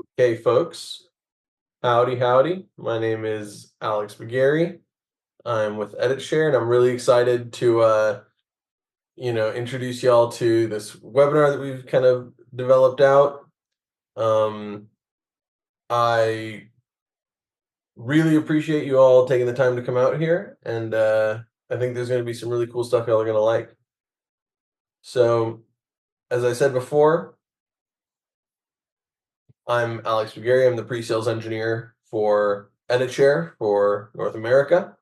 Okay, folks. Howdy, howdy. My name is Alex McGarry. I'm with EditShare, and I'm really excited to, introduce y'all to this webinar that we've kind of developed out. Um, I really appreciate you all taking the time to come out here, and I think there's going to be some really cool stuff y'all are going to like. So, as I said before, I'm Alex McGarry. I'm the pre-sales engineer for EditShare for North America.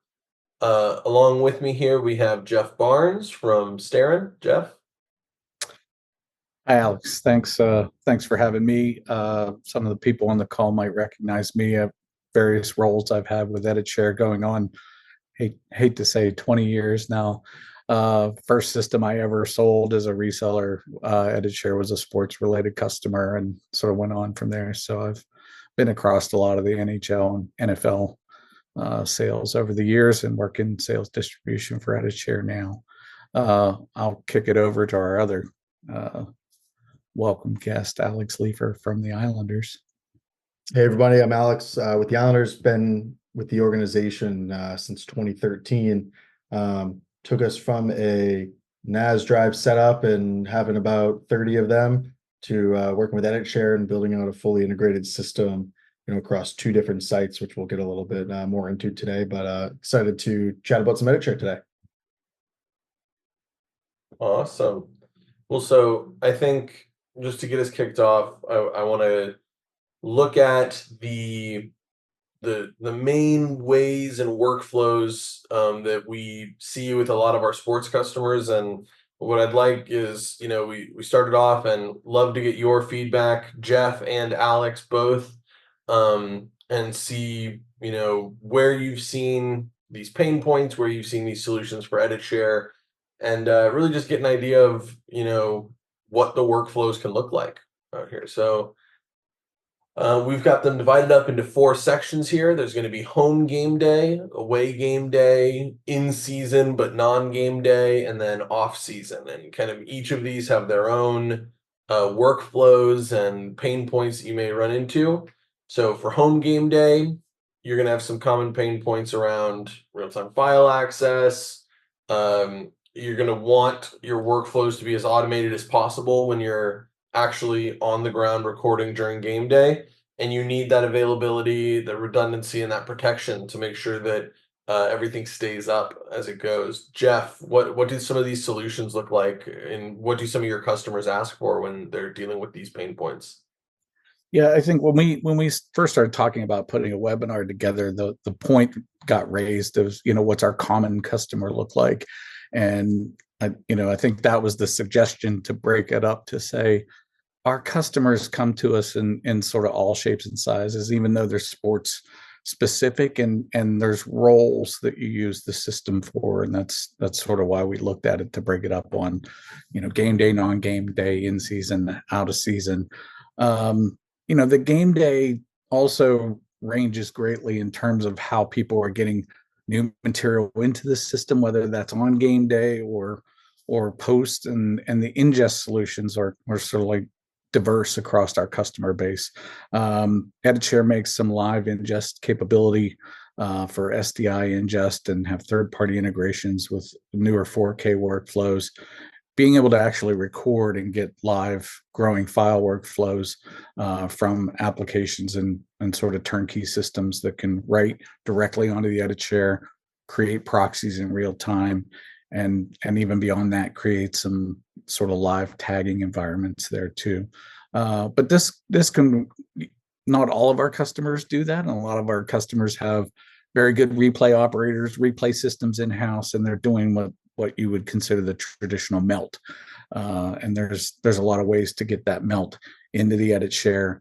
Along with me here, we have Jeff Barnes from Starin. Jeff? Hi, Alex. Thanks for having me. Some of the people on the call might recognize me at various roles I've had with EditShare going on. Hate to say 20 years now. First system I ever sold as a reseller, EditShare was a sports related customer and sort of went on from there. So I've been across a lot of the NHL and NFL sales over the years and work in sales distribution for EditShare now. I'll kick it over to our other uh, welcome guest, Alex Leifer from the Islanders. Hey, everybody, I'm Alex with the Islanders, been with the organization since 2013. Took us from a NAS drive setup and having about 30 of them to working with EditShare and building out a fully integrated system, across two different sites, which we'll get a little bit more into today, but excited to chat about some EditShare today. Awesome. Well, so I think just to get us kicked off, I want to look at the main ways and workflows that we see with a lot of our sports customers. And what I'd like is, we started off and love to get your feedback, Jeff and Alex both, and see, where you've seen these pain points, where you've seen these solutions for EditShare, and really just get an idea of, what the workflows can look like out here. So we've got them divided up into 4 sections here. There's going to be home game day, away game day, in season but non-game day, and then off season. And kind of each of these have their own workflows and pain points that you may run into. So for home game day, you're going to have some common pain points around real-time file access. You're going to want your workflows to be as automated as possible when you're actually on the ground recording during game day, and you need that availability, the redundancy, and that protection to make sure that everything stays up as it goes. Jeff, what do some of these solutions look like, and what do some of your customers ask for when they're dealing with these pain points? Yeah, I think when we first started talking about putting a webinar together, the point got raised of what's our common customer look like, and I think that was the suggestion to break it up to say our customers come to us in sort of all shapes and sizes, even though they're sports specific, and there's roles that you use the system for, and that's sort of why we looked at it to break it up on game day, non-game day, in season, out of season. The game day also ranges greatly in terms of how people are getting new material into the system, whether that's on game day or post, and the ingest solutions are sort of like diverse across our customer base. EditShare makes some live ingest capability for SDI ingest and have third-party integrations with newer 4K workflows. Being able to actually record and get live growing file workflows from applications and sort of turnkey systems that can write directly onto the EditShare, create proxies in real time, and even beyond that, create some sort of live tagging environments there too. But this can, not all of our customers do that, and a lot of our customers have very good replay operators, replay systems in-house, and they're doing what you would consider the traditional melt. And there's a lot of ways to get that melt into the EditShare,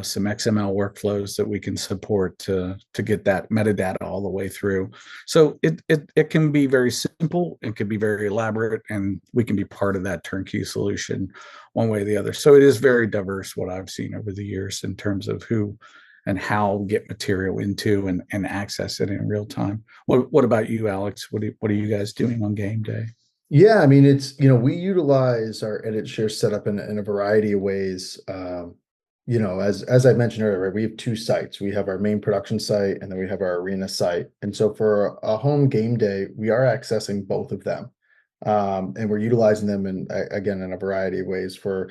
some XML workflows that we can support to get that metadata all the way through. So it can be very simple, it can be very elaborate, and we can be part of that turnkey solution one way or the other. So it is very diverse, what I've seen over the years in terms of who and how get material into and access it in real time. What about you, Alex? What are you guys doing on game day? Yeah, I mean, it's, we utilize our EditShare setup in a variety of ways. you know, as I mentioned earlier, we have two sites. We have our main production site and then we have our arena site. And so for a home game day, we are accessing both of them. And we're utilizing them in again in a variety of ways for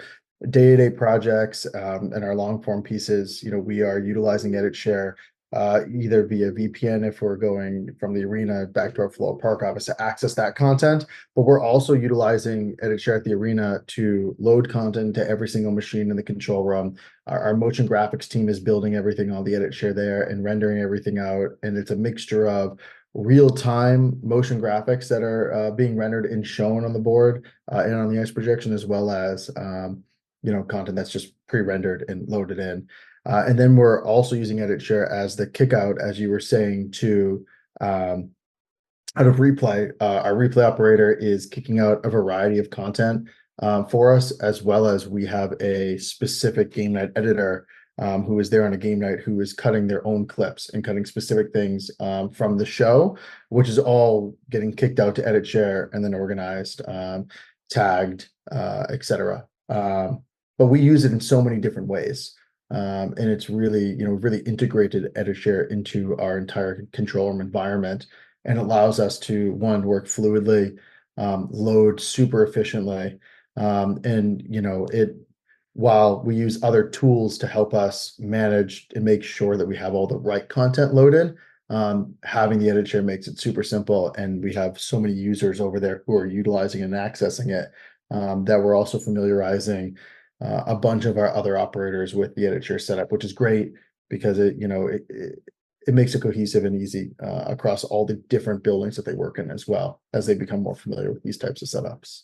day-to-day projects and our long form pieces. You know, we are utilizing Edit Share either via VPN if we're going from the arena back to our Flow Park office to access that content, but we're also utilizing Edit Share at the arena to load content to every single machine in the control room. Our motion graphics team is building everything on the Edit Share there and rendering everything out, and it's a mixture of real-time motion graphics that are being rendered and shown on the board and on the ice projection, as well as you know, content that's just pre-rendered and loaded in. And then we're also using Edit Share as the kickout, as you were saying, to out of replay. Our replay operator is kicking out a variety of content for us, as well as we have a specific game night editor who is there on a game night who is cutting their own clips and cutting specific things from the show, which is all getting kicked out to Edit Share and then organized, tagged, etc. But we use it in so many different ways. And it's really, you know, really integrated Edit Share into our entire control room environment, and allows us to, one, work fluidly, load super efficiently, and you know, it, while we use other tools to help us manage and make sure that we have all the right content loaded, having the Edit Share makes it super simple, and we have so many users over there who are utilizing and accessing it that we're also familiarizing a bunch of our other operators with the Edit Share setup, which is great because it, you know, it makes it cohesive and easy across all the different buildings that they work in, as well as they become more familiar with these types of setups.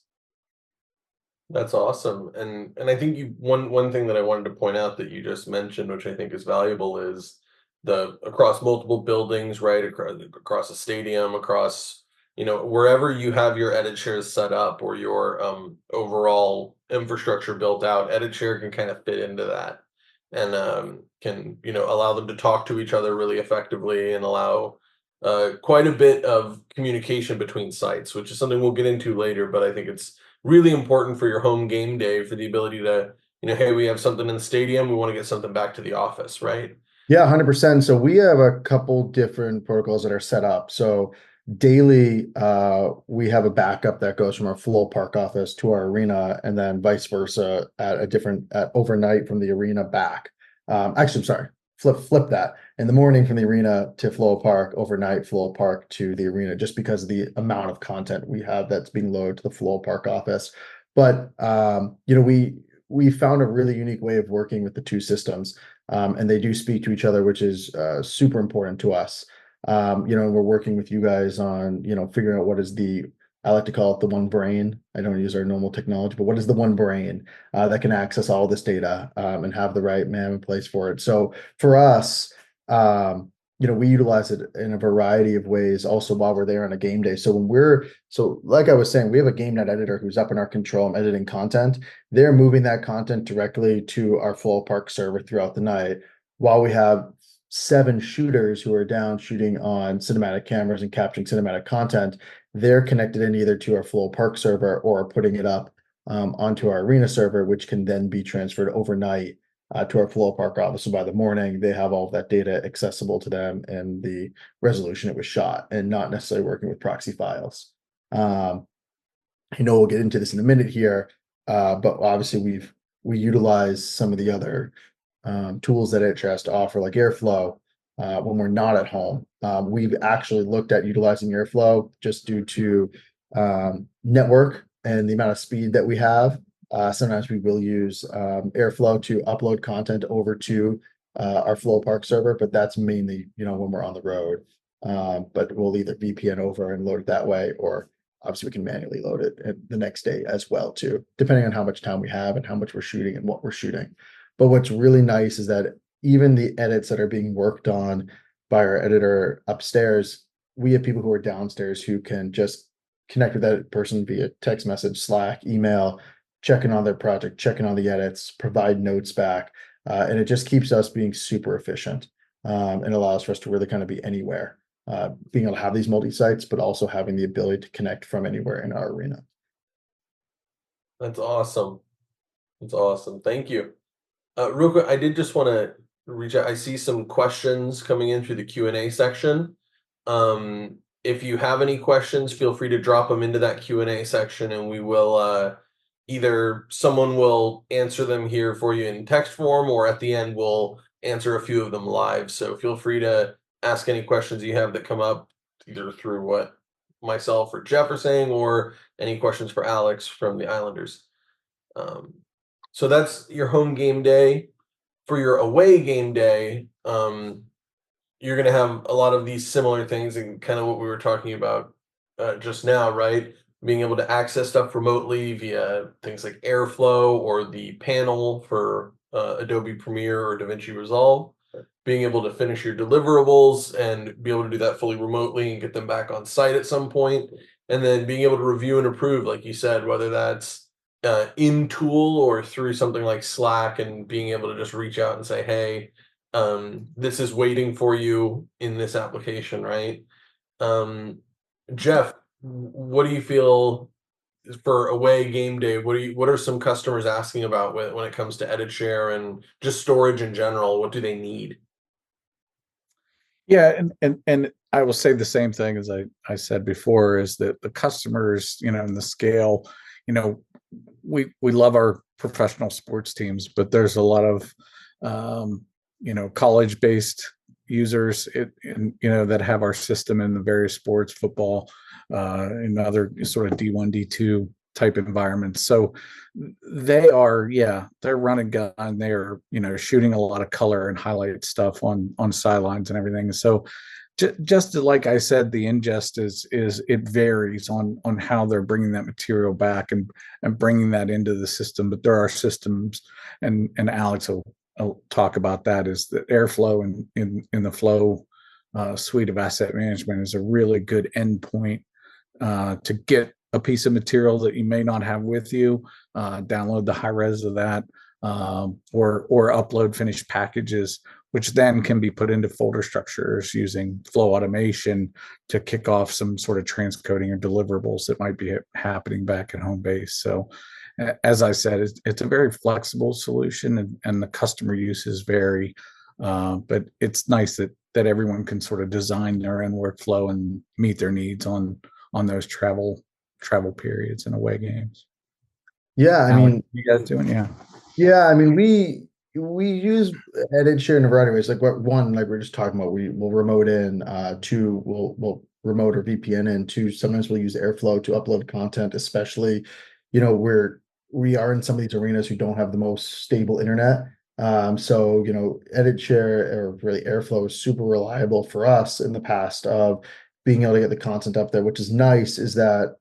That's awesome. And I think one thing that I wanted to point out that you just mentioned, which I think is valuable, is the across multiple buildings, right? Across a stadium, across, you know, wherever you have your Edit Shares set up or your overall infrastructure built out, Edit Share can kind of fit into that, and can, you know, allow them to talk to each other really effectively and allow quite a bit of communication between sites, which is something we'll get into later. But I think it's really important for your home game day, for the ability to, you know, hey, we have something in the stadium, we want to get something back to the office, right? Yeah, 100%. So we have a couple different protocols that are set up. So daily, we have a backup that goes from our Flow Park office to our arena, and then vice versa at a different at overnight from the arena back. Actually, I'm sorry, flip that. In the morning from the arena to Flow Park, overnight Flow Park to the arena, just because of the amount of content we have that's being loaded to the Flow Park office. But you know, we found a really unique way of working with the two systems. And they do speak to each other, which is super important to us. You know, we're working with you guys on, you know, figuring out what is the, I like to call it the one brain. I don't use our normal technology, but what is the one brain that can access all this data and have the right man in place for it? So for us, you know, we utilize it in a variety of ways also while we're there on a game day. So when so like I was saying, we have a game night editor who's up in our control and editing content. They're moving that content directly to our Flow Park server throughout the night, while we have 7 shooters who are down shooting on cinematic cameras and capturing cinematic content. They're connected in either to our Flow Park server or putting it up onto our arena server, which can then be transferred overnight to our Flow Park office. So by the morning, they have all of that data accessible to them and the resolution it was shot, and not necessarily working with proxy files. I know we'll get into this in a minute here, but obviously we utilize some of the other tools that it has to offer, like Airflow, when we're not at home. We've actually looked at utilizing Airflow just due to network and the amount of speed that we have. Sometimes we will use Airflow to upload content over to our Flow Park server, but that's mainly, you know, when we're on the road. But we'll either VPN over and load it that way, or obviously we can manually load it the next day as well too, depending on how much time we have and how much we're shooting and what we're shooting. But what's really nice is that even the edits that are being worked on by our editor upstairs, we have people who are downstairs who can just connect with that person via text message, Slack, email, checking on their project, checking on the edits, provide notes back. And it just keeps us being super efficient and allows for us to really kind of be anywhere, being able to have these multi-sites, but also having the ability to connect from anywhere in our arena. That's awesome. That's awesome. Thank you. Real quick, I did just want to reach out. I see some questions coming in through the Q&A section. If you have any questions, feel free to drop them into that Q&A section, and we will either someone will answer them here for you in text form, or at the end we'll answer a few of them live. So feel free to ask any questions you have that come up, either through what myself or Jeff are saying, or any questions for Alex from the Islanders. So that's your home game day. For your away game day, you're going to have a lot of these similar things, and kind of what we were talking about just now, right? Being able to access stuff remotely via things like Airflow or the panel for Adobe Premiere or DaVinci Resolve. Being able to finish your deliverables and be able to do that fully remotely and get them back on site at some point. And then being able to review and approve, like you said, whether that's in tool or through something like Slack, and being able to just reach out and say, hey, this is waiting for you in this application, right? Jeff, what do you feel for away game day? What are some customers asking about when it comes to edit share and just storage in general? What do they need? Yeah, and I will say the same thing as I said before, is that the customers, and the scale, we love our professional sports teams, but there's a lot of college based users that have our system in the various sports, football, and other sort of D1, D2 type environments. So they're running gun. They're, shooting a lot of color and highlight stuff on sidelines and everything. So just like I said, the ingest is it varies on how they're bringing that material back and bringing that into the system. But there are systems, and Alex will talk about that, is that Airflow in the Flow suite of asset management is a really good endpoint to get a piece of material that you may not have with you, download the high res of that, or upload finished packages, which then can be put into folder structures using flow automation to kick off some sort of transcoding or deliverables that might be happening back at home base. So as I said, it's a very flexible solution, and the customer uses vary, but it's nice that everyone can sort of design their own workflow and meet their needs on those travel periods and away games. Yeah, I mean, you guys doing? yeah, I mean, we use edit share in a variety of ways. Like one, like we're just talking about, we'll remote in. Two, we'll remote or VPN in. Two, sometimes we'll use Airflow to upload content, especially, we are in some of these arenas who don't have the most stable internet. So, edit share, or really Airflow, is super reliable for us in the past of being able to get the content up there. Which is nice, is that,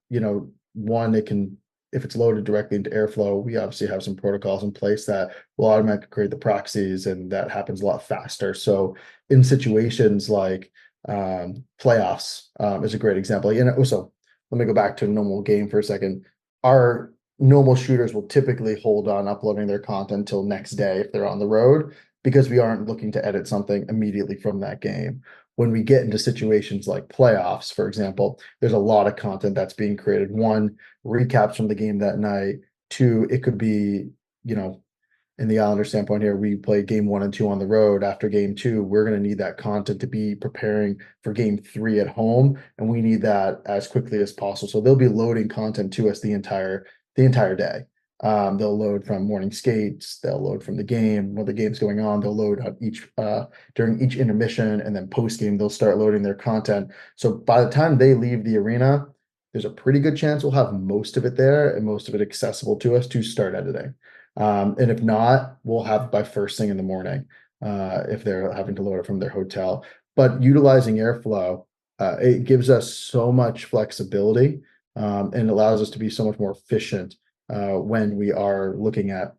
one, it can, if it's loaded directly into Airflow, we obviously have some protocols in place that will automatically create the proxies, and that happens a lot faster. So in situations like playoffs is a great example. So let me go back to a normal game for a second. Our normal shooters will typically hold on uploading their content till next day if they're on the road, because we aren't looking to edit something immediately from that game. When we get into situations like playoffs, for example, there's a lot of content that's being created. One, recaps from the game that night. Two, it could be, in the Islander standpoint here, we play game 1 and 2 on the road. After game 2, we're going to need that content to be preparing for game 3 at home, and we need that as quickly as possible. So they'll be loading content to us the entire day. They'll load from morning skates, they'll load from the game when the game's going on, they'll load on during each intermission, and then post game they'll start loading their content. So by the time they leave the arena, there's a pretty good chance we'll have most of it there and most of it accessible to us to start editing. And if not, we'll have it by first thing in the morning if they're having to load it from their hotel. But utilizing Airflow, it gives us so much flexibility, and allows us to be so much more efficient when we are looking at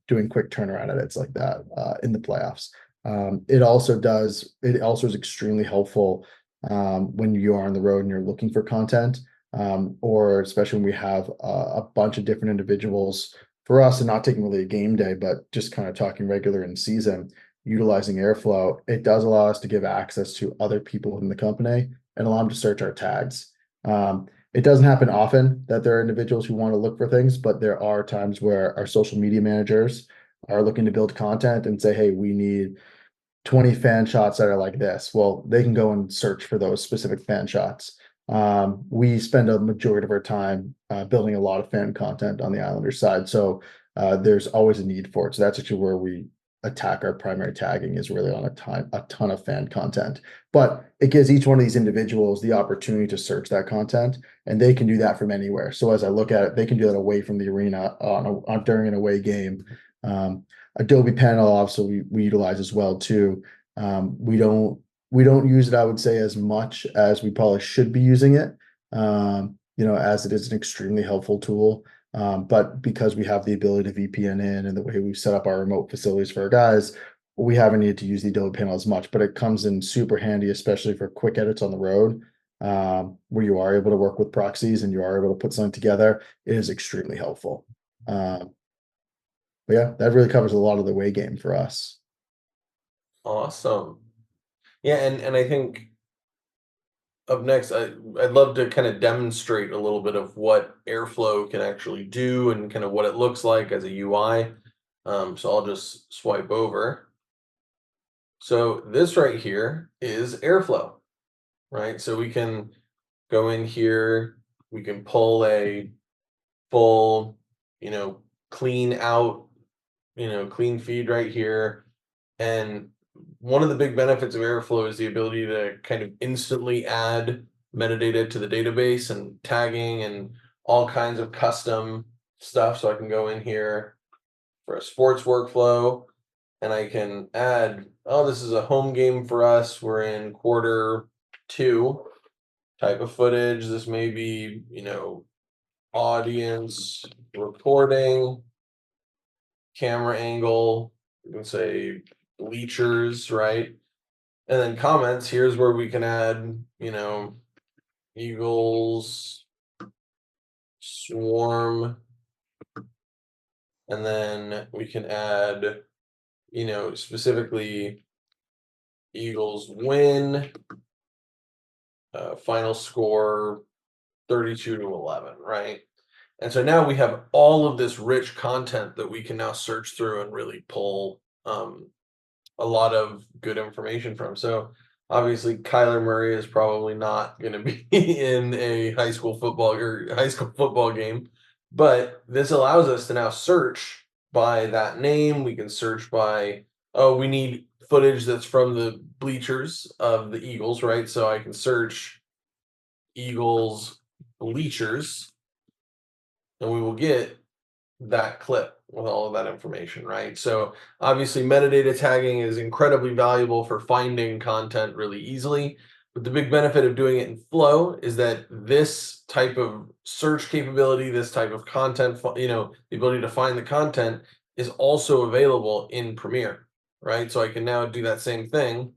doing quick turnaround edits like that in the playoffs. It also is extremely helpful when you are on the road and you're looking for content, or especially when we have a bunch of different individuals. For us, and not taking really a game day, but just kind of talking regular in season, utilizing Airflow, it does allow us to give access to other people in the company and allow them to search our tags. It doesn't happen often that there are individuals who want to look for things, but there are times where our social media managers are looking to build content and say, hey, we need 20 fan shots that are like this. Well, they can go and search for those specific fan shots. We spend a majority of our time building a lot of fan content on the Islanders side. So there's always a need for it. So that's actually where we attack our primary tagging, is really on a ton of fan content. But it gives each one of these individuals the opportunity to search that content, and they can do that from anywhere. So as I look at it, they can do that away from the arena during an away game. Adobe Panel also we utilize as well too. We don't use it, I would say, as much as we probably should be using it. As it is an extremely helpful tool. But because we have the ability to VPN in and the way we've set up our remote facilities for our guys, we haven't needed to use the Adobe Panel as much, but it comes in super handy, especially for quick edits on the road, where you are able to work with proxies and you are able to put something together. It is extremely helpful. But yeah, that really covers a lot of the away game for us. Awesome. Yeah, and I think up next, I'd love to kind of demonstrate a little bit of what Airflow can actually do and kind of what it looks like as a UI. So I'll just swipe over. So this right here is Airflow, right? So we can go in here, we can pull a full, clean out, clean feed right here. And one of the big benefits of Airflow is the ability to kind of instantly add metadata to the database and tagging and all kinds of custom stuff. So I can go in here for a sports workflow and I can add, oh, this is a home game for us. We're in Q2 type of footage. This may be, audience reporting, camera angle. You can say bleachers, right? And then comments, here's where we can add, Eagles, swarm, and then we can add, specifically Eagles win, final score 32-11, right? And so now we have all of this rich content that we can now search through and really pull a lot of good information from. So obviously Kyler Murray is probably not going to be in a high school football game, but this allows us to now search by that name. We can search by, oh, we need footage that's from the bleachers of the Eagles, right? So I can search Eagles bleachers and we will get that clip with all of that information, right? So obviously metadata tagging is incredibly valuable for finding content really easily. But the big benefit of doing it in Flow is that this type of search capability, this type of content, the ability to find the content is also available in Premiere, right? So I can now do that same thing,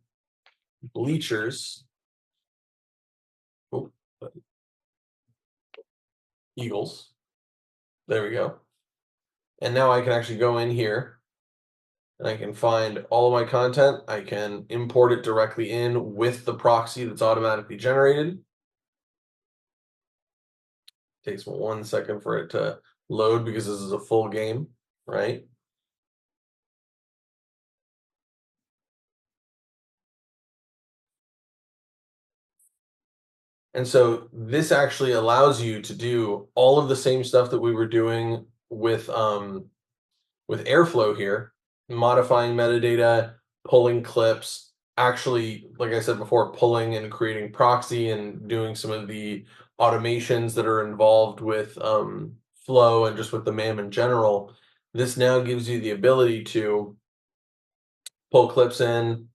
bleachers, Eagles, there we go. And now I can actually go in here and I can find all of my content. I can import it directly in with the proxy that's automatically generated. Takes 1 second for it to load because this is a full game, right? And so this actually allows you to do all of the same stuff that we were doing with Airflow here, modifying metadata, pulling clips, actually, like I said before, pulling and creating proxy and doing some of the automations that are involved with Flow and just with the MAM in general. This now gives you the ability to pull clips in,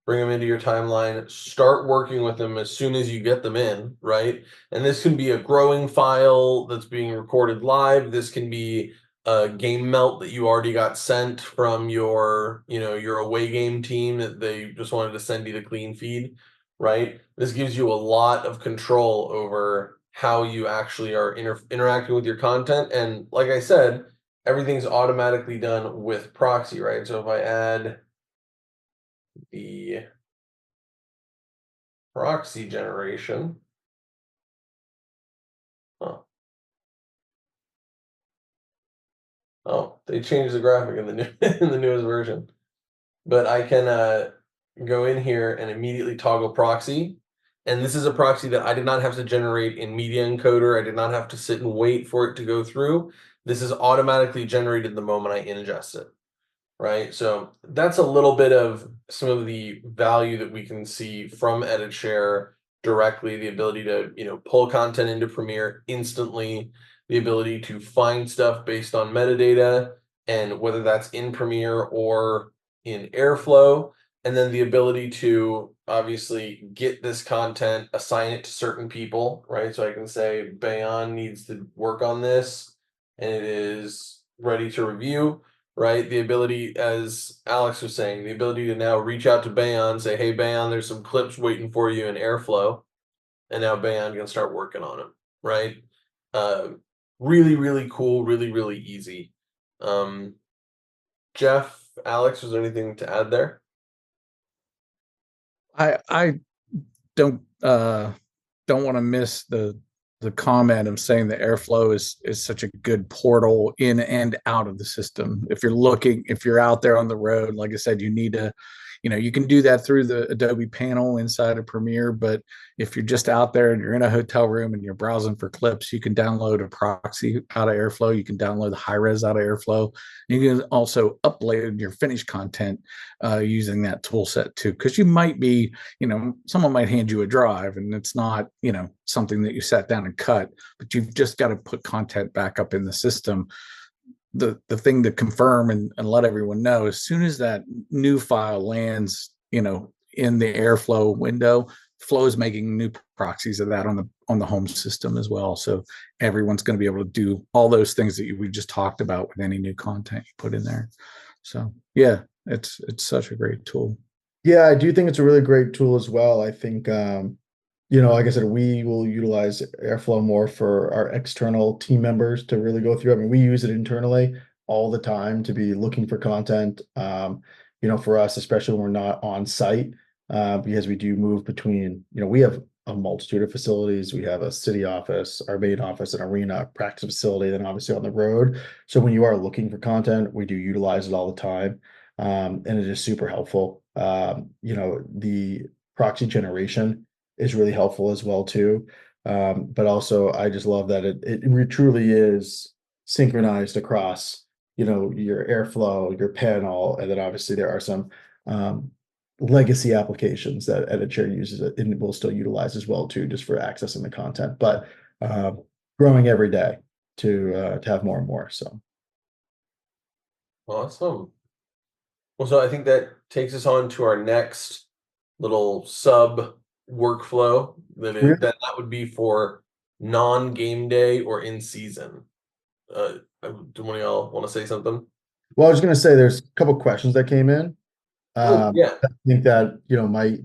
bring them into your timeline, start working with them as soon as you get them in, right? And this can be a growing file that's being recorded live. This can be a game melt that you already got sent from your, your away game team that they just wanted to send you the clean feed, right? This gives you a lot of control over how you actually are interacting with your content. And like I said, everything's automatically done with proxy, right? So if I add the proxy generation. Oh, they changed the graphic in the new in the newest version. But I can go in here and immediately toggle proxy. And this is a proxy that I did not have to generate in Media Encoder. I did not have to sit and wait for it to go through. This is automatically generated the moment I ingest it, right? So that's a little bit of some of the value that we can see from Edit Share directly, the ability to, pull content into Premiere instantly, the ability to find stuff based on metadata, and whether that's in Premiere or in Airflow, and then the ability to obviously get this content, assign it to certain people, right? So I can say Bayon needs to work on this and it is ready to review, right? The ability, as Alex was saying, the ability to now reach out to Bayon, say, hey, Bayon, there's some clips waiting for you in Airflow. And now Bayon can start working on them, right? Uh, really, really cool, really, really easy. Jeff, Alex, was there anything to add there? I don't want to miss the comment of saying that Airflow is such a good portal in and out of the system. If you're out there on the road, like I said, you need to, you can do that through the Adobe panel inside of Premiere. But if you're just out there and you're in a hotel room and you're browsing for clips, you can download a proxy out of Airflow. You can download the high res out of Airflow. You can also upload your finished content using that tool set too, because you might be, someone might hand you a drive and it's not, something that you sat down and cut, but you've just got to put content back up in the system. The thing to confirm and let everyone know, as soon as that new file lands, in the Airflow window, Flow is making new proxies of that on the home system as well. So everyone's going to be able to do all those things that we just talked about with any new content you put in there. So yeah, it's such a great tool. Yeah, I do think it's a really great tool as well. I think like I said, we will utilize Airflow more for our external team members to really go through. I mean, we use it internally all the time to be looking for content. For us, especially when we're not on site, because we do move between, we have a multitude of facilities. We have a city office, our main office, an arena, practice facility, then obviously on the road. So when you are looking for content, we do utilize it all the time. And it is super helpful. The proxy generation is really helpful as well too. But also I just love that it truly is synchronized across, your Airflow, your panel, and then obviously there are some legacy applications that EditShare uses it and will still utilize as well too, just for accessing the content. But growing every day to have more and more. So Awesome. Well, so I think that takes us on to our next little sub workflow that would be for non-game day or in season. Do one of y'all want to say something? Well, I was going to say there's a couple questions that came in. Yeah. I think that might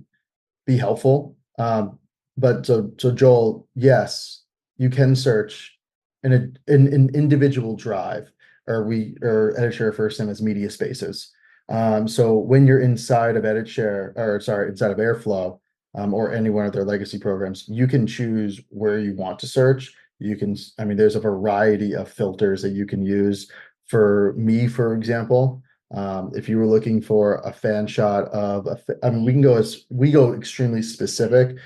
be helpful. But so Joel, yes, you can search in an individual drive, or EditShare refers to them as media spaces. So when you're inside of inside of Airflow, or any one of their legacy programs, you can choose where you want to search. There's a variety of filters that you can use. For me, for example, if you were looking for a fan shot of we go extremely specific.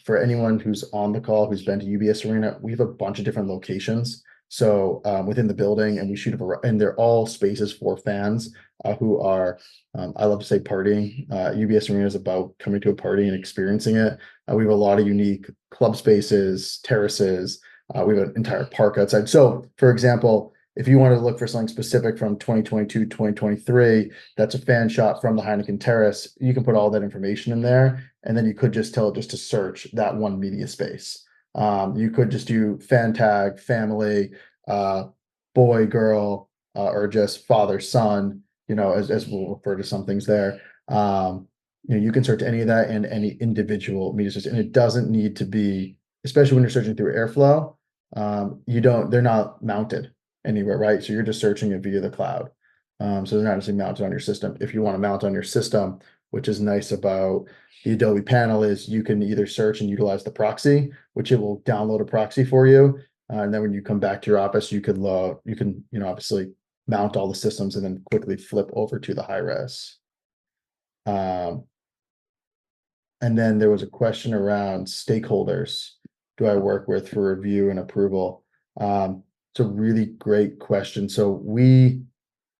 For anyone who's on the call, who's been to UBS Arena, we have a bunch of different locations. So within the building, and we shoot and they're all spaces for fans who are, I love to say, partying. UBS Arena is about coming to a party and experiencing it. We have a lot of unique club spaces, terraces. We have an entire park outside. So, for example, if you wanted to look for something specific from 2022, 2023, that's a fan shot from the Heineken Terrace, you can put all that information in there, and then you could just tell it just to search that one media space. You could just do fan tag, family, boy, girl, or just father, son, as we'll refer to some things there. You can search any of that in any individual media space, and it doesn't need to be, especially when you're searching through Airflow, they're not mounted anywhere, right? So you're just searching it via the cloud. So they're not actually mounted on your system. If you want to mount on your system, which is nice about the Adobe panel, is you can either search and utilize the proxy, which it will download a proxy for you. And then when you come back to your office, you can obviously mount all the systems and then quickly flip over to the high res. And then there was a question around stakeholders. Do I work with for review and approval? It's a really great question. So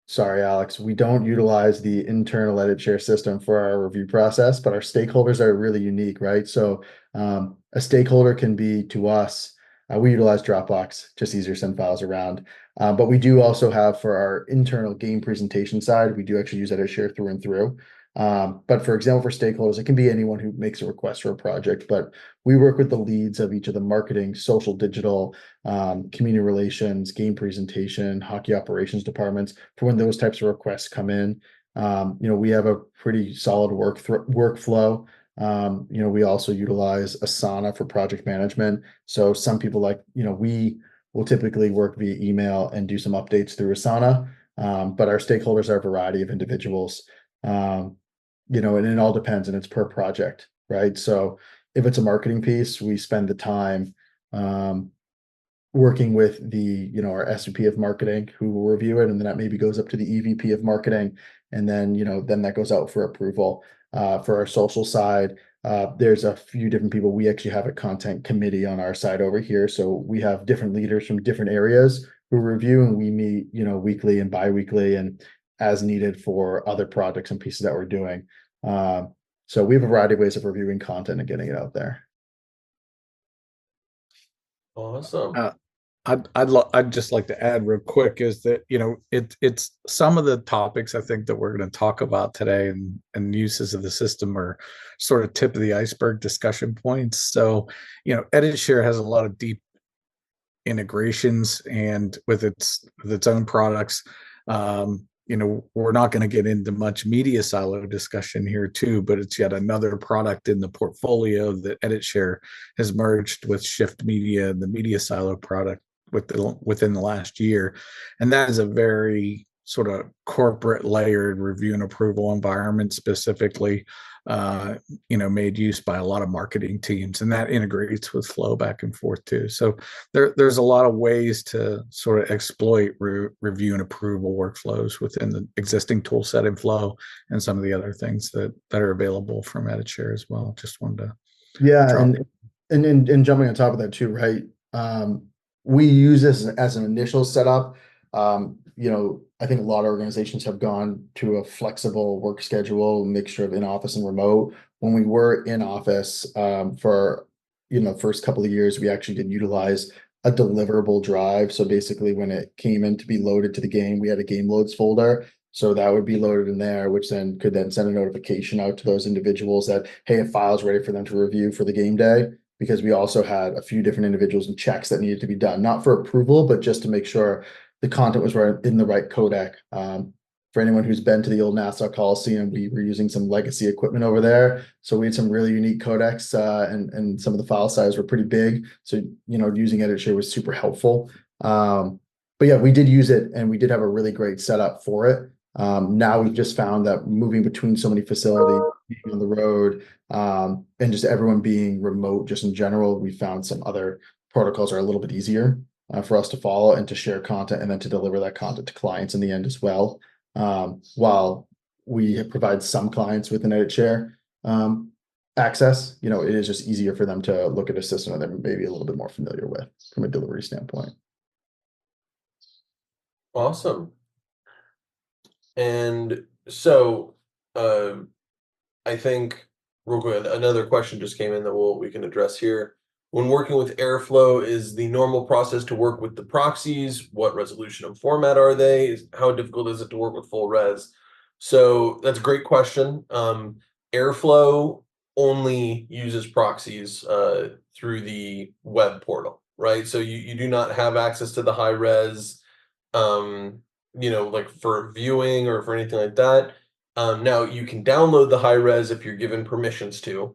sorry, Alex, we don't utilize the internal edit share system for our review process, but our stakeholders are really unique, right? So a stakeholder can be to us, we utilize Dropbox, just easier to send files around. But we do also have for our internal game presentation side, we do actually use edit share through and through. But for example, for stakeholders, it can be anyone who makes a request for a project, but we work with the leads of each of the marketing, social, digital, community relations, game presentation, hockey operations departments for when those types of requests come in. We have a pretty solid workflow. We also utilize Asana for project management. So some people we will typically work via email and do some updates through Asana. But our stakeholders are a variety of individuals. And it all depends, and it's per project, right? So if it's a marketing piece, we spend the time working with our SVP of marketing who will review it, and then that maybe goes up to the EVP of marketing, and then that goes out for approval. For our social side, there's a few different people. We actually have a content committee on our side over here, so we have different leaders from different areas who review, and we meet weekly and bi-weekly and as needed for other projects and pieces that we're doing. So we have a variety of ways of reviewing content and getting it out there. Awesome. I'd just like to add real quick is that it's some of the topics I think that we're going to talk about today and uses of the system are sort of tip of the iceberg discussion points. So Edit Share has a lot of deep integrations and with its own products. We're not going to get into much media silo discussion here too, but it's yet another product in the portfolio that Edit Share has merged with Shift Media and the media silo product within the last year. And that is a very sort of corporate layered review and approval environment specifically made use by a lot of marketing teams, and that integrates with Flow back and forth too. So there's a lot of ways to sort of exploit review and approval workflows within the existing tool set in Flow and some of the other things that are available from Edit Share as well. Just wanted to and jumping on top of that too, right? We use this as an initial setup. I think a lot of organizations have gone to a flexible work schedule, mixture of in-office and remote. When we were in office for first couple of years, we actually did utilize a deliverable drive. So basically when it came in to be loaded to the game, we had a game loads folder. So that would be loaded in there, which then could send a notification out to those individuals that, hey, a file's ready for them to review for the game day. Because we also had a few different individuals and checks that needed to be done, not for approval, but just to make sure the content was right in the right codec. For anyone who's been to the old Nassau Coliseum, we were using some legacy equipment over there. So we had some really unique codecs and some of the file sizes were pretty big. So, using Edit Share was super helpful. But yeah, we did use it and we did have a really great setup for it. Now we've just found that moving between so many facilities, being on the road, and just everyone being remote, just in general, we found some other protocols are a little bit easier for us to follow and to share content and then to deliver that content to clients in the end as well. While we provide some clients with an Edit Share access, it is just easier for them to look at a system that they're maybe a little bit more familiar with from a delivery standpoint. Awesome. And so I think real quick, another question just came in that we can address here. When working with Airflow, is the normal process to work with the proxies? What resolution and format are they? How difficult is it to work with full res? So that's a great question. Airflow only uses proxies through the web portal, right? So you do not have access to the high res, like for viewing or for anything like that. Now you can download the high res if you're given permissions to.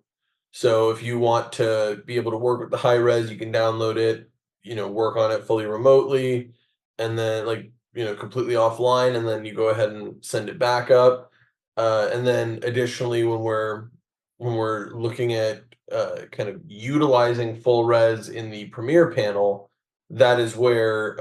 So if you want to be able to work with the high res, you can download it, work on it fully remotely, and then completely offline, and then you go ahead and send it back up. And then additionally, when we're looking at kind of utilizing full res in the Premiere panel, that is where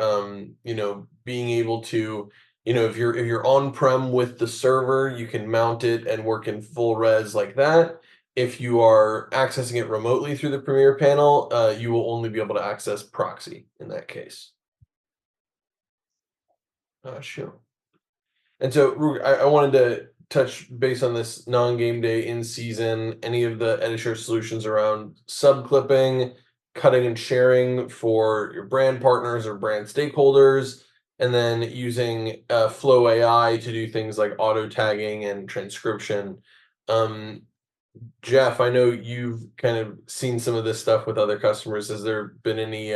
being able to if you're on-prem with the server, you can mount it and work in full res like that. If you are accessing it remotely through the Premiere panel, you will only be able to access proxy in that case. Sure. And so I wanted to touch base on this non-game day in season, any of the edit share solutions around sub clipping, cutting and sharing for your brand partners or brand stakeholders, and then using Flow AI to do things like auto tagging and transcription. Jeff, I know you've kind of seen some of this stuff with other customers. Has there been anything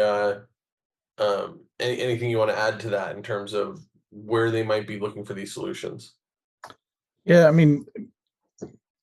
you want to add to that in terms of where they might be looking for these solutions? Yeah, I mean,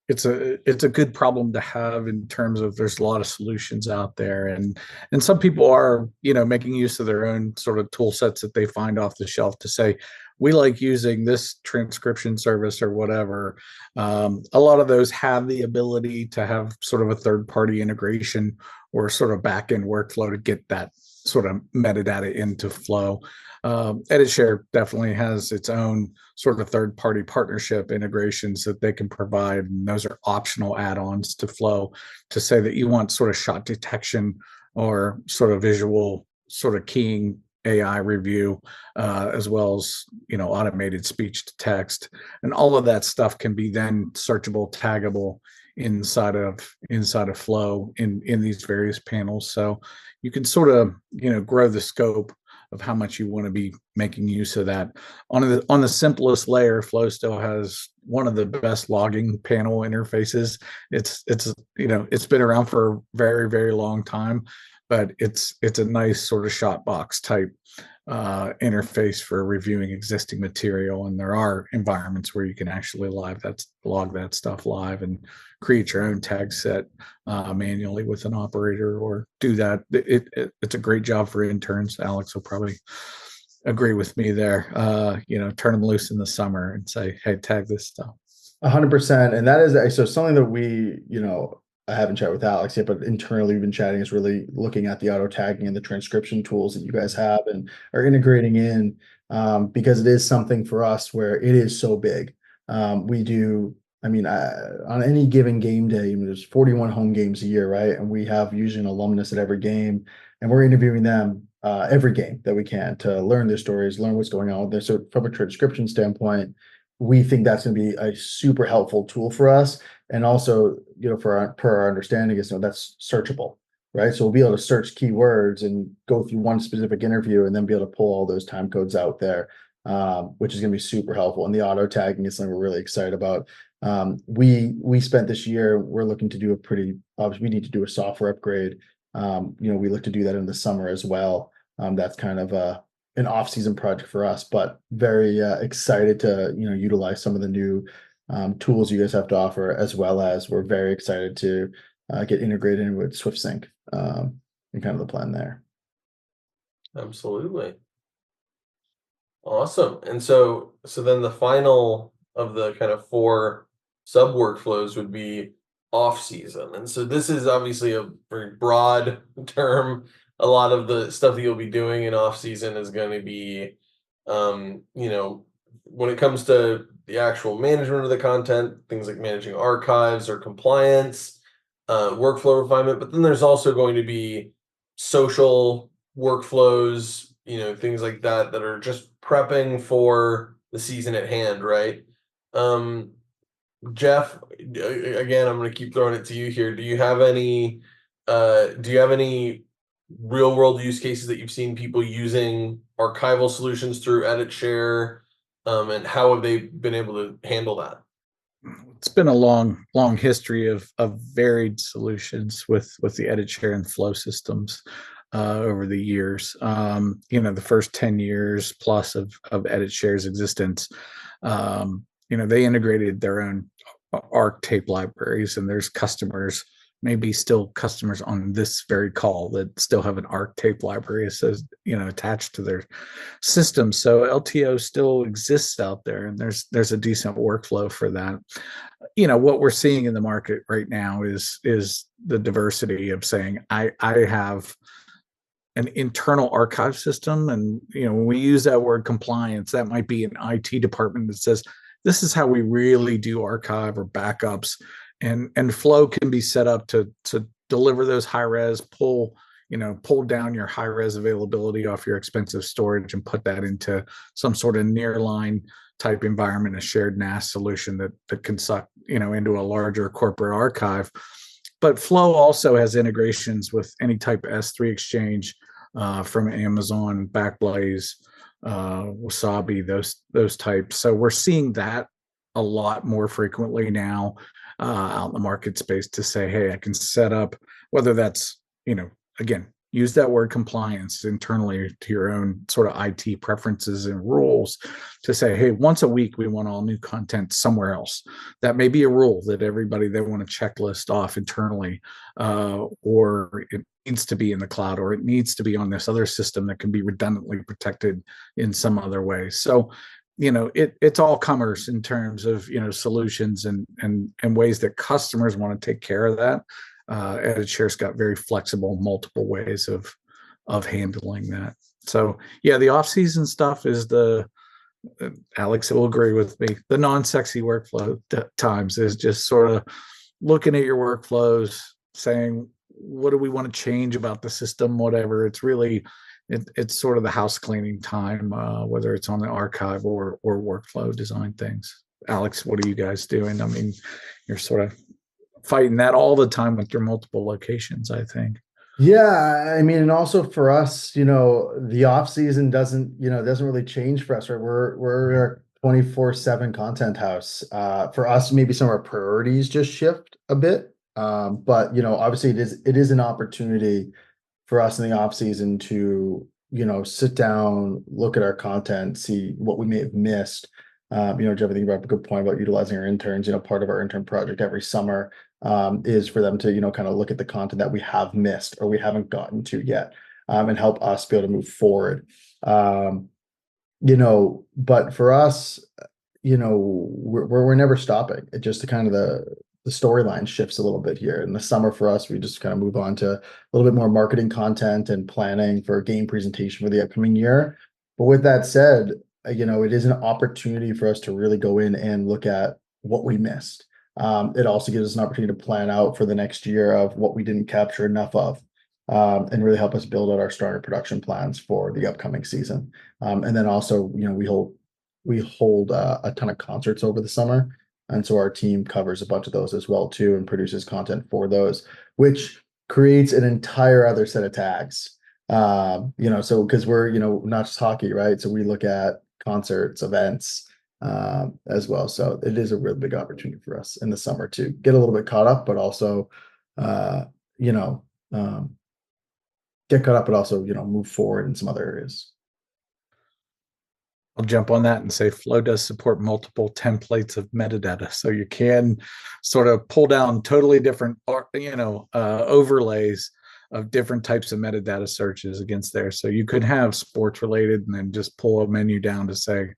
it's a good problem to have in terms of there's a lot of solutions out there, and some people are making use of their own sort of tool sets that they find off the shelf to say we like using this transcription service or whatever. A lot of those have the ability to have sort of a third party integration or sort of back end workflow to get that sort of metadata into Flow. Edit Share definitely has its own sort of third-party partnership integrations that they can provide, and those are optional add-ons to Flow to say that you want sort of shot detection or sort of visual sort of keying AI review, as well as automated speech to text, and all of that stuff can be then searchable, taggable inside of Flow in these various panels. So you can sort of grow the scope of how much you want to be making use of that. On the simplest layer, Flow still has one of the best logging panel interfaces. It's been around for a very, very long time, but it's a nice sort of shot box type interface for reviewing existing material, and there are environments where you can actually log that stuff live and create your own tag set manually with an operator, or do that. It's a great job for interns. Alex will probably agree with me there. Turn them loose in the summer and say, hey, tag this stuff. 100%. And that is so something that we, I haven't chatted with Alex yet, but internally we've been chatting is really looking at the auto tagging and the transcription tools that you guys have and are integrating in, because it is something for us where it is so big. We do, on any given game day, there's 41 home games a year, right? And we have usually an alumnus at every game, and we're interviewing them every game that we can to learn their stories, learn what's going on with them. So from a transcription standpoint, we think that's going to be a super helpful tool for us. And also, per our understanding is, that's searchable, right? So we'll be able to search keywords and go through one specific interview and then be able to pull all those time codes out there, which is going to be super helpful. And the auto tagging is something we're really excited about. We spent this year, we're looking to do we need to do a software upgrade. We look to do that in the summer as well. That's kind of an off-season project for us, but very excited to utilize some of the new tools you guys have to offer, as well as we're very excited to get integrated in with SwiftSync and kind of the plan there. Absolutely. Awesome. And so then the final of the kind of 4 sub workflows would be off season. And so this is obviously a very broad term. A lot of the stuff that you'll be doing in off season is going to be, when it comes to the actual management of the content, things like managing archives or compliance, workflow refinement. But then there's also going to be social workflows, things like that are just prepping for the season at hand, right? Jeff, again, I'm going to keep throwing it to you here. Do you have any real world use cases that you've seen people using archival solutions through Edit Share, and how have they been able to handle that? It's been a long history of varied solutions with the Edit Share and Flow systems over the years. The first 10 years plus of Edit Share's existence, they integrated their own ARC tape libraries, and there's customers, maybe still customers on this very call, that still have an ARC tape library attached to their system. So LTO still exists out there, and there's a decent workflow for that. What we're seeing in the market right now is the diversity of saying I have an internal archive system. And when we use that word compliance, that might be an IT department that says, this is how we really do archive or backups. And Flow can be set up to deliver those high res, pull down your high res availability off your expensive storage and put that into some sort of nearline type environment, a shared NAS solution that can suck into a larger corporate archive. But Flow also has integrations with any type of S3 exchange from Amazon, Backblaze, Wasabi, those types. So we're seeing that a lot more frequently now out in the market space to say, hey, I can set up, whether that's, again, use that word compliance internally to your own sort of IT preferences and rules to say, hey, once a week, we want all new content somewhere else. That may be a rule that everybody, they want to checklist off internally, or it needs to be in the cloud, or it needs to be on this other system that can be redundantly protected in some other way. So, it's all commerce in terms of, solutions and ways that customers want to take care of that. EditShare's got very flexible, multiple ways of handling that. So yeah, the off-season stuff is Alex will agree with me. The non-sexy workflow times is just sort of looking at your workflows, saying, what do we want to change about the system? Whatever. It's really, it's sort of the house cleaning time, whether it's on the archive or workflow design things. Alex, what are you guys doing? I mean, you're sort of fighting that all the time with your multiple locations, I think. Yeah, I mean, and also for us, the off season doesn't really change for us, right? We're a 24/7 content house. For us, maybe some of our priorities just shift a bit. But obviously it is an opportunity for us in the off season to, sit down, look at our content, see what we may have missed. Jeff, I think you brought up a good point about utilizing our interns. Part of our intern project every summer is for them to, kind of look at the content that we have missed or we haven't gotten to yet, and help us be able to move forward. But for us, we're never stopping. It just kind of the storyline shifts a little bit here. In the summer for us, we just kind of move on to a little bit more marketing content and planning for a game presentation for the upcoming year. But with that said, it is an opportunity for us to really go in and look at what we missed. It also gives us an opportunity to plan out for the next year of what we didn't capture enough of, and really help us build out our stronger production plans for the upcoming season. And then also, we hold a ton of concerts over the summer. And so our team covers a bunch of those as well too, and produces content for those, which creates an entire other set of tags. So because we're, not just hockey, right? So we look at concerts, events, as well. So it is a really big opportunity for us in the summer to get a little bit caught up, but also, get caught up, but also, move forward in some other areas. I'll jump on that and say Flow does support multiple templates of metadata. So you can sort of pull down totally different, overlays of different types of metadata searches against there. So you could have sports related and then just pull a menu down to say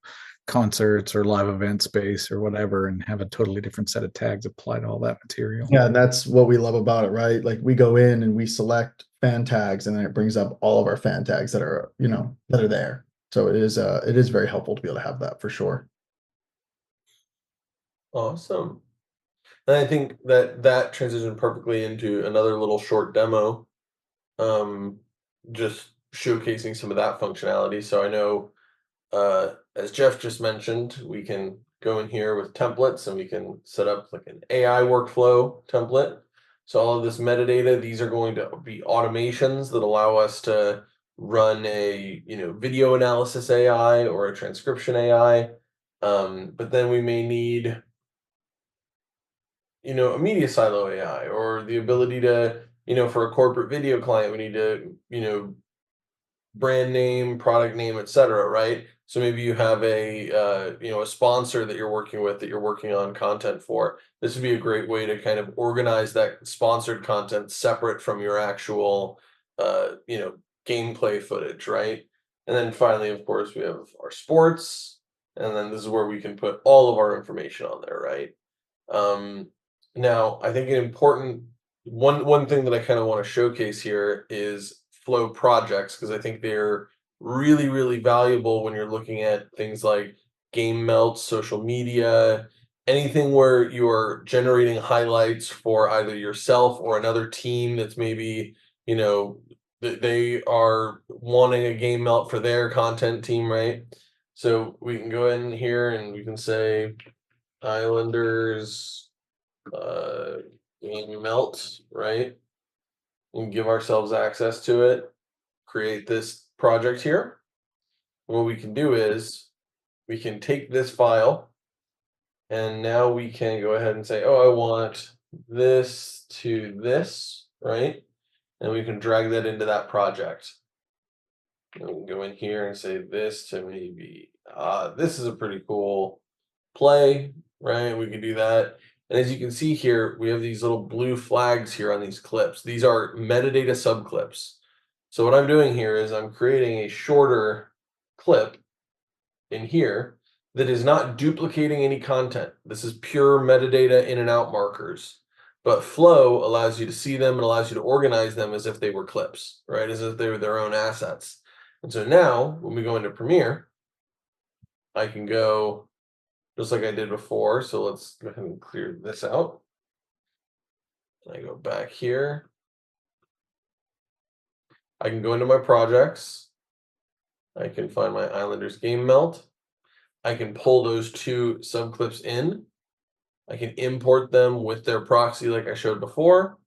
concerts or live event space or whatever, and have a totally different set of tags applied to all that material. Yeah, and that's what we love about it, right? Like we go in and we select fan tags, and then it brings up all of our fan tags that are, that are there. So it is very helpful to be able to have that for sure. Awesome. And I think that transitioned perfectly into another little short demo, just showcasing some of that functionality. So I know, as Jeff just mentioned, we can go in here with templates and we can set up like an AI workflow template. So all of this metadata, these are going to be automations that allow us to run a video analysis AI or a transcription AI. But then we may need a media silo AI, or the ability to, for a corporate video client, we need to, brand name, product name, etc. Right? So maybe you have a a sponsor that you're working with, that you're working on content for. This would be a great way to kind of organize that sponsored content separate from your actual gameplay footage, right? And then finally, of course, we have our sports, and then this is where we can put all of our information on there, right? Now, I think an important one thing that I kind of want to showcase here is Flow projects because I think they're really, really valuable when you're looking at things like game melts, social media, anything where you're generating highlights for either yourself or another team that's maybe, they are wanting a game melt for their content team, right? So we can go in here and we can say Islanders game melt, right? And give ourselves access to it, create this project here. What we can do is we can take this file and now we can go ahead and say, oh, I want this to this, right? And we can drag that into that project. And we can go in here and say this to maybe, this is a pretty cool play, right? We can do that. And as you can see here, we have these little blue flags here on these clips. These are metadata subclips. So what I'm doing here is I'm creating a shorter clip in here that is not duplicating any content. This is pure metadata in and out markers. But Flow allows you to see them and allows you to organize them as if they were clips, right? As if they were their own assets. And so now when we go into Premiere, I can go just like I did before. So let's go ahead and clear this out. And I go back here. I can go into my projects. I can find my Islanders game melt. I can pull those two subclips in. I can import them with their proxy like I showed before.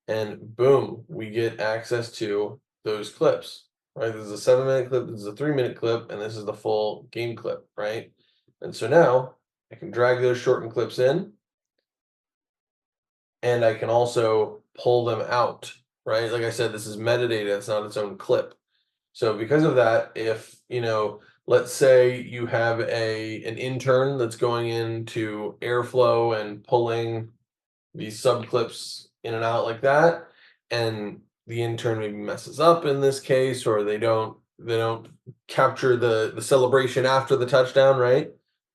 And boom, we get access to those clips, right? This is a 7-minute clip, this is a 3-minute clip, and this is the full game clip, right? And so now I can drag those shortened clips in. And I can also pull them out, right? Like I said, this is metadata, it's not its own clip. So because of that, if, let's say you have an intern that's going into Airflow and pulling these subclips in and out like that, and the intern maybe messes up in this case, or they don't capture the celebration after the touchdown, right?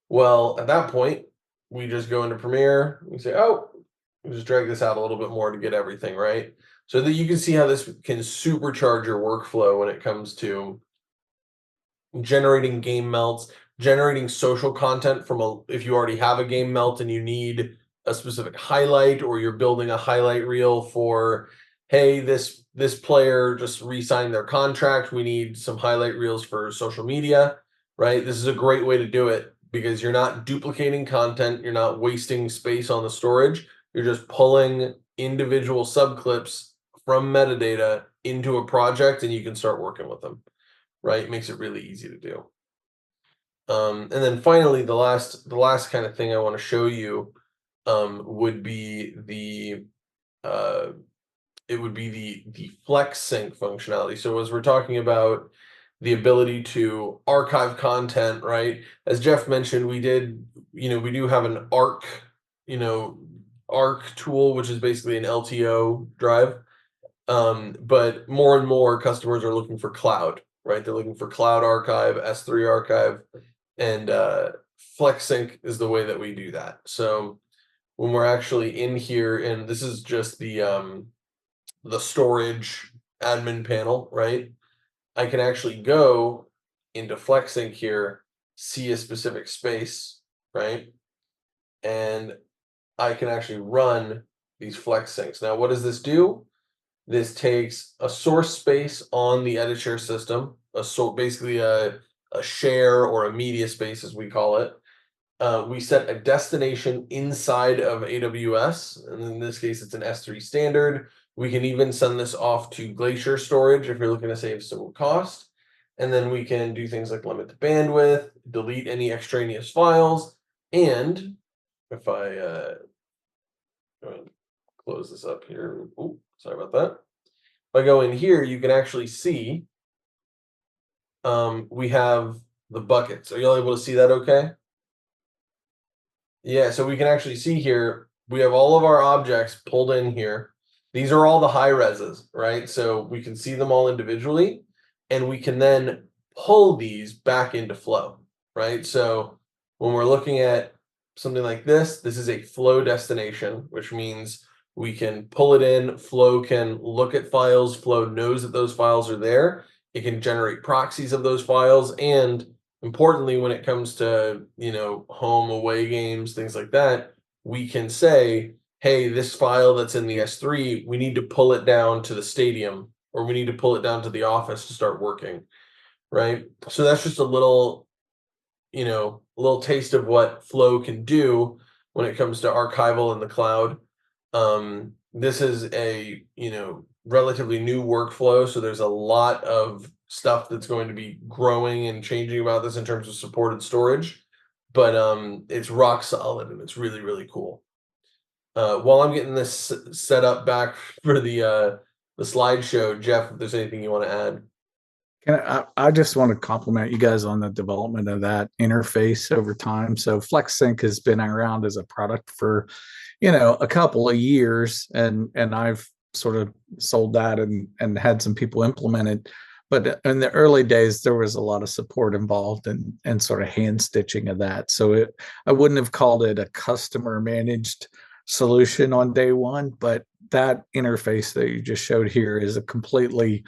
Well, at that point, we just go into Premiere, we say, oh, we just drag this out a little bit more to get everything right. So that you can see how this can supercharge your workflow when it comes to generating game melts, generating social content from if you already have a game melt and you need a specific highlight, or you're building a highlight reel for, hey, this player just re-signed their contract, we need some highlight reels for social media, right? This is a great way to do it because you're not duplicating content, you're not wasting space on the storage, you're just pulling individual subclips from metadata into a project and you can start working with them, right? It makes it really easy to do. And then finally, the last kind of thing I want to show you would be the flex sync functionality. So as we're talking about the ability to archive content, right? As Jeff mentioned, we do have an ARC tool, which is basically an LTO drive. But more and more customers are looking for cloud, right? They're looking for cloud archive, S3 archive, and FlexSync is the way that we do that. So when we're actually in here, and this is just the storage admin panel, right? I can actually go into FlexSync here, see a specific space, right? And I can actually run these flex syncs. Now, what does this do? This takes a source space on the edit share system, basically a share or a media space, as we call it. We set a destination inside of AWS, and in this case, it's an S3 standard. We can even send this off to Glacier storage if you're looking to save some cost. And then we can do things like limit the bandwidth, delete any extraneous files, and if I close this up here, ooh, sorry about that. If I go in here, you can actually see we have the buckets. Are you all able to see that okay? Yeah, so we can actually see here, we have all of our objects pulled in here. These are all the high reses, right? So we can see them all individually, and we can then pull these back into Flow, right? So when we're looking at something like this is a Flow destination, which means We can pull it in. Flow can look at files. Flow knows that those files are there. It can generate proxies of those files. And importantly, when it comes to, home away games, things like that, we can say, hey, this file that's in the S3, we need to pull it down to the stadium, or we need to pull it down to the office to start working, right? So that's just a little taste of what Flow can do when it comes to archival in the cloud. This is a, relatively new workflow, so there's a lot of stuff that's going to be growing and changing about this in terms of supported storage, but it's rock solid and it's really, really cool. While I'm getting this set up back for the slideshow, Jeff, if there's anything you want to add. I just want to compliment you guys on the development of that interface over time. So FlexSync has been around as a product for, a couple of years, and I've sort of sold that and had some people implement it. But in the early days, there was a lot of support involved and sort of hand stitching of that. So I wouldn't have called it a customer managed solution on day one, but that interface that you just showed here is a completely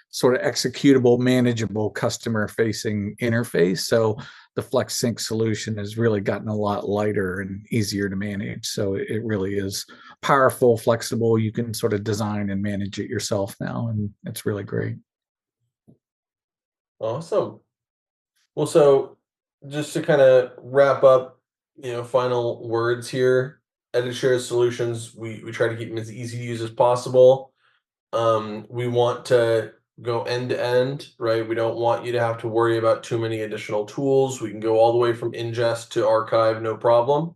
sort of executable, manageable customer facing interface. So the FlexSync solution has really gotten a lot lighter and easier to manage. So it really is powerful, flexible. You can sort of design and manage it yourself now, and it's really great. Awesome. Well, so just to kind of wrap up, final words here. EditShare solutions, we try to keep them as easy to use as possible. We want to go end to end, right? We don't want you to have to worry about too many additional tools. We can go all the way from ingest to archive, no problem.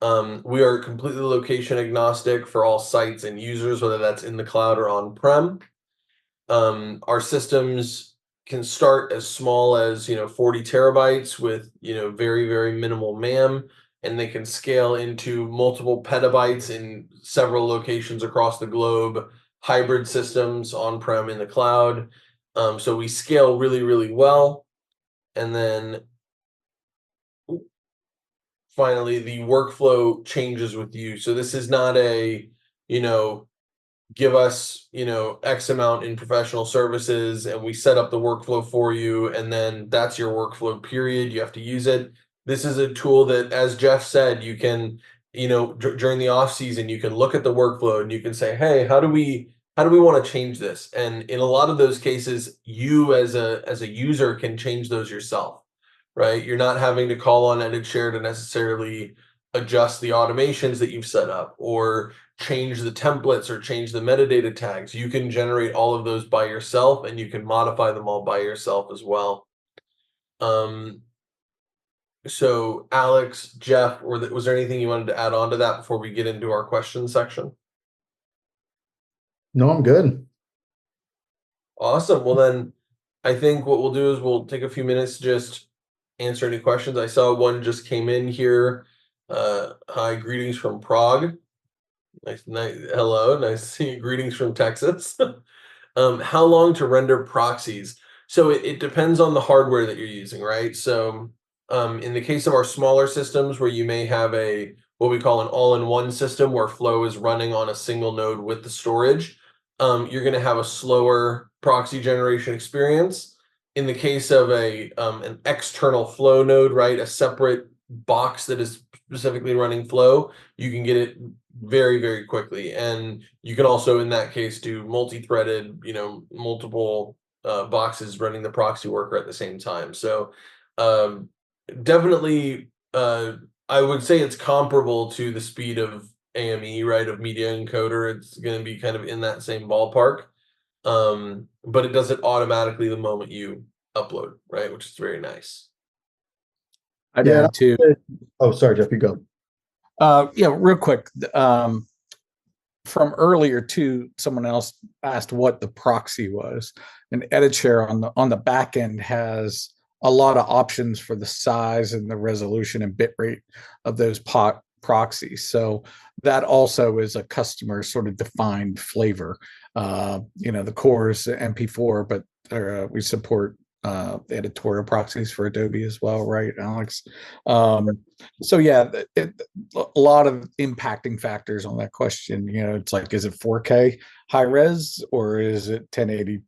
We are completely location agnostic for all sites and users, whether that's in the cloud or on-prem. Our systems can start as small as 40 terabytes with very, very minimal MAM, and they can scale into multiple petabytes in several locations across the globe, hybrid systems on-prem in the cloud. So we scale really, really well. And then finally, the workflow changes with you. So this is not a, give us, X amount in professional services and we set up the workflow for you, and then that's your workflow, period. You have to use it. This is a tool that, as Jeff said, you can, during the off season, you can look at the workflow and you can say, hey, how do we want to change this? And in a lot of those cases, you as a user can change those yourself, right? You're not having to call on EditShare to necessarily adjust the automations that you've set up or change the templates or change the metadata tags. You can generate all of those by yourself, and you can modify them all by yourself as well. So Alex, Jeff, was there anything you wanted to add on to that before we get into our question section? No, I'm good. Awesome. Well, then I think what we'll do is we'll take a few minutes to just answer any questions. I saw one just came in here. Hi, greetings from Prague. Nice, hello, nice to see you. Greetings from Texas. How long to render proxies? So it depends on the hardware that you're using, right? So in the case of our smaller systems where you may have what we call an all-in-one system where Flow is running on a single node with the storage, you're going to have a slower proxy generation experience. In the case of an external Flow node, right, a separate box that is specifically running Flow, you can get it very, very quickly. And you can also, in that case, do multi-threaded, multiple boxes running the proxy worker at the same time. So definitely, I would say it's comparable to the speed of AME, right, of Media Encoder. It's going to be kind of in that same ballpark. But it does it automatically the moment you upload, right, which is very nice. I'd add too. Oh, sorry, Jeff, you go. Yeah, real quick. From earlier too, someone else asked what the proxy was, and EditShare on the back end has a lot of options for the size and the resolution and bitrate of those proxies. So that also is a customer sort of defined flavor. The core is MP4, but we support editorial proxies for Adobe as well, right, Alex? So yeah, a lot of impacting factors on that question. It's like, is it 4K high res or is it 1080,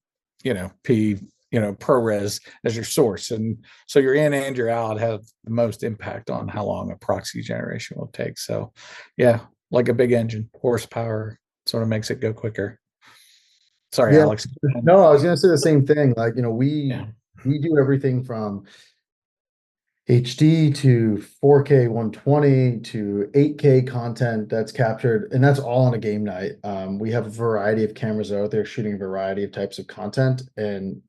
p, ProRes as your source? And so your in and your out have the most impact on how long a proxy generation will take. So yeah, like a big engine, horsepower sort of makes it go quicker. Sorry, Yeah, Alex. no, I was gonna say the same thing. Like, Yeah. we do everything from HD to 4K 120 to 8K content that's captured, and that's all on a game night. We have a variety of cameras out there shooting a variety of types of content, and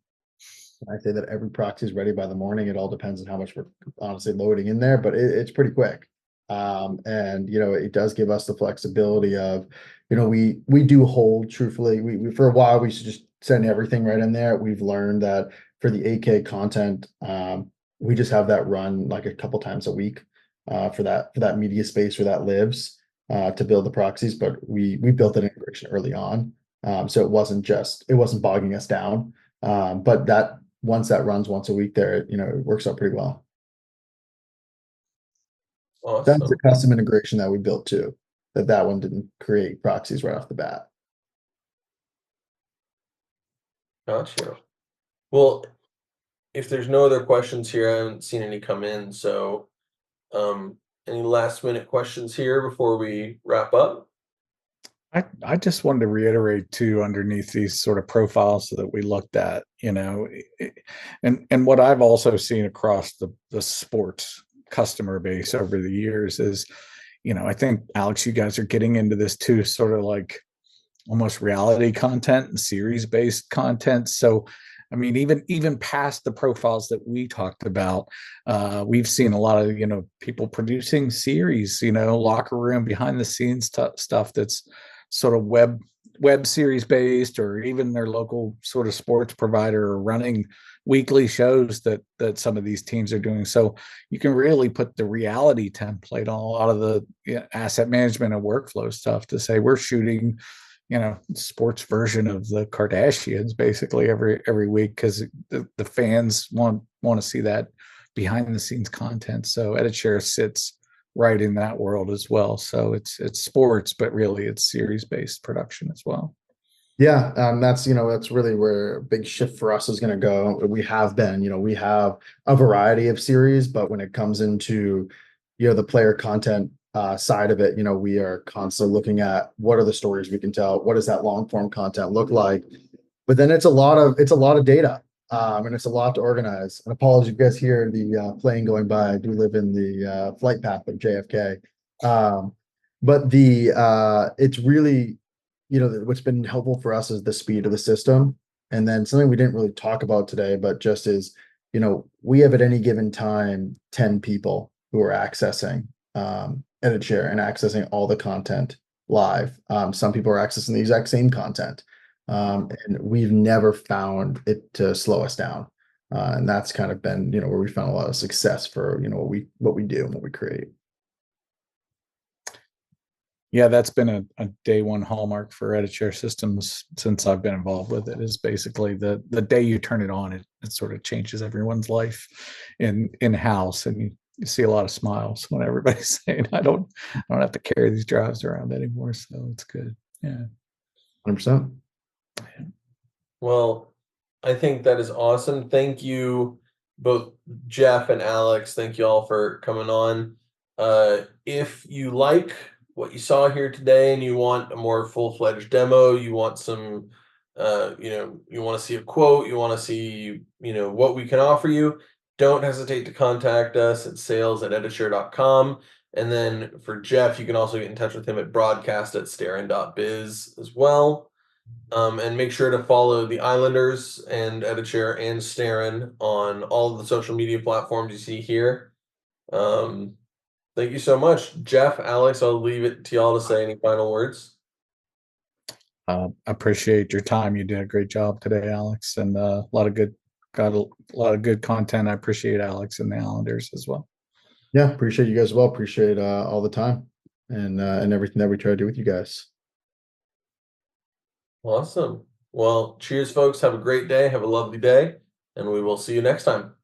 when I say that every proxy is ready by the morning, it all depends on how much we're honestly loading in there, but it's pretty quick. And it does give us the flexibility of, we do hold truthfully. We for a while we should just send everything right in there. We've learned that for the 8K content, we just have that run like a couple times a week for that media space where that lives to build the proxies. But we built that integration early on, so it wasn't bogging us down. But that once that runs once a week there, it works out pretty well. That's a Awesome. custom integration that we built too. That one didn't create proxies right off the bat. Gotcha. Well, if there's no other questions here, I haven't seen any come in. So, any last minute questions here before we wrap up? I just wanted to reiterate too, underneath these sort of profiles that we looked at, and what I've also seen across the sports customer base over the years is, I think, Alex, you guys are getting into this too, sort of like almost reality content and series based content. So I mean, even past the profiles that we talked about, we've seen a lot of people producing series, locker room behind the scenes stuff that's sort of web series based, or even their local sort of sports provider are running weekly shows that some of these teams are doing. So you can really put the reality template on a lot of the asset management and workflow stuff to say we're shooting sports version of the Kardashians basically every week, because the fans want to see that behind the scenes content. So EditShare sits right in that world as well. So it's sports, but really it's series based production as well. Yeah, that's really where a big shift for us is going to go. We have a variety of series, but when it comes into the player content side of it, we are constantly looking at what are the stories we can tell, what does that long form content look like. But then it's a lot of data, and it's a lot to organize. And apologies if you guys hear the plane going by. I do live in the flight path of JFK, but it's really, what's been helpful for us is the speed of the system. And then something we didn't really talk about today, but just is, we have at any given time 10 people who are accessing EditShare and accessing all the content live. Some people are accessing the exact same content, and we've never found it to slow us down. And that's kind of been, where we found a lot of success for, what we do and what we create. Yeah, that's been a day one hallmark for EditShare systems since I've been involved with it, is basically the day you turn it on, it sort of changes everyone's life in house, and you see a lot of smiles when everybody's saying, I don't have to carry these drives around anymore. So it's good. Yeah. 100%. Well, I think that is awesome. Thank you, both Jeff and Alex. Thank you all for coming on. If you like what you saw here today and you want a more full-fledged demo, you want some, you want to see a quote, you want to see, what we can offer you, don't hesitate to contact us at sales@editshare.com. And then for Jeff, you can also get in touch with him at broadcast@starin.biz as well. And make sure to follow the Islanders and EditShare and Starin on all of the social media platforms you see here. Thank you so much, Jeff, Alex. I'll leave it to y'all to say any final words. Appreciate your time. You did a great job today, Alex, and got a lot of good content. I appreciate Alex and the Islanders as well. Yeah, appreciate you guys as well. Appreciate all the time and everything that we try to do with you guys. Awesome. Well, cheers, folks. Have a great day. Have a lovely day. and we will see you next time.